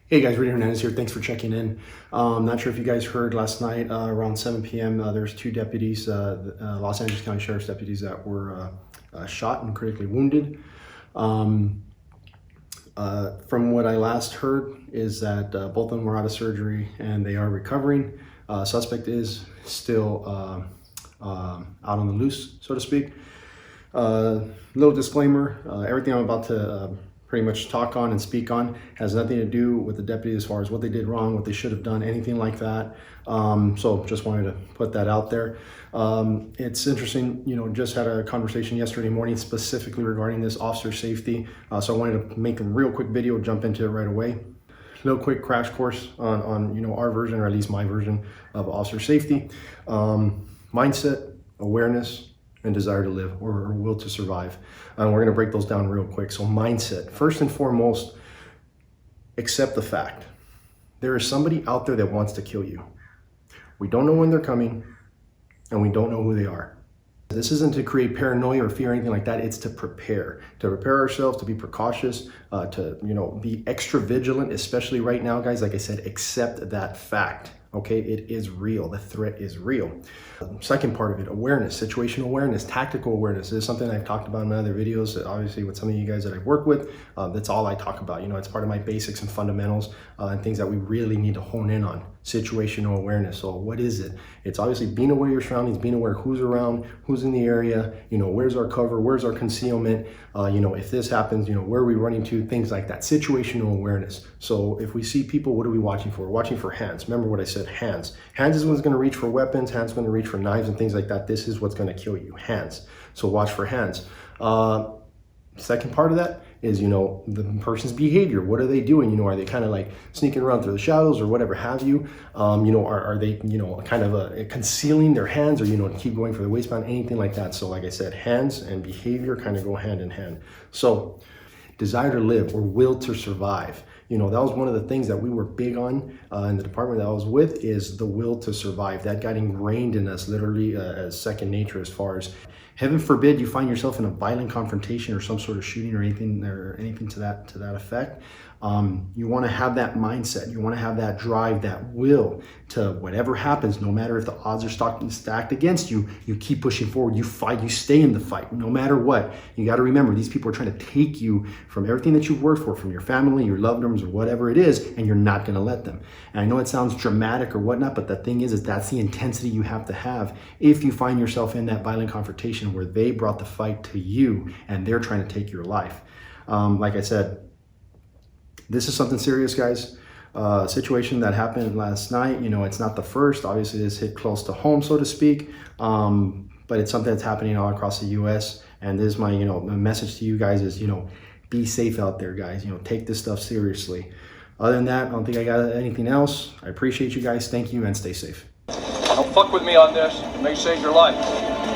Hey guys, Rudy Hernandez here. Thanks for checking in. Not sure if you guys heard last night around 7 p.m. There's two deputies, Los Angeles County Sheriff's deputies that were shot and critically wounded. From what I last heard is that both of them were out of surgery and they are recovering. Suspect is still out on the loose, so to speak. Little disclaimer, everything I'm about to pretty much talk on and speak on has nothing to do with the deputy as far as what they did wrong, what they should have done, anything like that. So just wanted to put that out there. It's interesting, just had a conversation yesterday morning specifically regarding this officer safety. So I wanted to make a real quick video, jump into it right away. Little quick crash course on our version, or at least my version of officer safety. Mindset, awareness, and desire to live, or will to survive. We're going to break those down real quick. So mindset, first and foremost, accept the fact there is somebody out there that wants to kill you. We don't know when they're coming, and we don't know who they are. This isn't to create paranoia or fear or anything like that. It's to prepare ourselves, to be precautious, to be extra vigilant, especially right now, guys. Like I said, accept that fact. Okay, it is real. The threat is real. Second part of it, awareness, situational awareness, tactical awareness. This is something I've talked about in my other videos, obviously with some of you guys that I work with. That's all I talk about. It's part of my basics and fundamentals and things that we really need to hone in on. Situational awareness. So what is it? It's obviously being aware of your surroundings, being aware of who's around, who's in the area, where's our cover, where's our concealment, if this happens, where are we running to, things like that. Situational awareness. So if we see people, what are we watching for? We're watching for hands. Remember what I said, hands. Hands is what's going to reach for weapons, hands going to reach for knives and things like that. This is what's going to kill you, hands. So watch for hands. Second part of that is, the person's behavior. What are they doing? Are they kind of like sneaking around through the shadows or whatever have you? Are they, kind of concealing their hands or, keep going for the waistband, anything like that. So like I said, hands and behavior kind of go hand in hand. So desire to live or will to survive. That was one of the things that we were big on in the department that I was with, is the will to survive. That got ingrained in us literally as second nature, as far as, heaven forbid, you find yourself in a violent confrontation or some sort of shooting or anything to that effect. You want to have that mindset. You want to have that drive, that will to whatever happens, no matter if the odds are stacked against you, you keep pushing forward. You fight, you stay in the fight, no matter what. You got to remember, these people are trying to take you from everything that you've worked for, from your family, your loved ones, or whatever it is, and you're not going to let them. And I know it sounds dramatic or whatnot, but the thing is that's the intensity you have to have if you find yourself in that violent confrontation where they brought the fight to you and they're trying to take your life. Like I said, this is something serious, guys. Situation that happened last night, it's not the first. Obviously, this hit close to home, so to speak. But it's something that's happening all across the U.S. And this is my, message to you guys is, be safe out there, guys. Take this stuff seriously. Other than that, I don't think I got anything else. I appreciate you guys. Thank you, and stay safe. Don't fuck with me on this. It may save your life.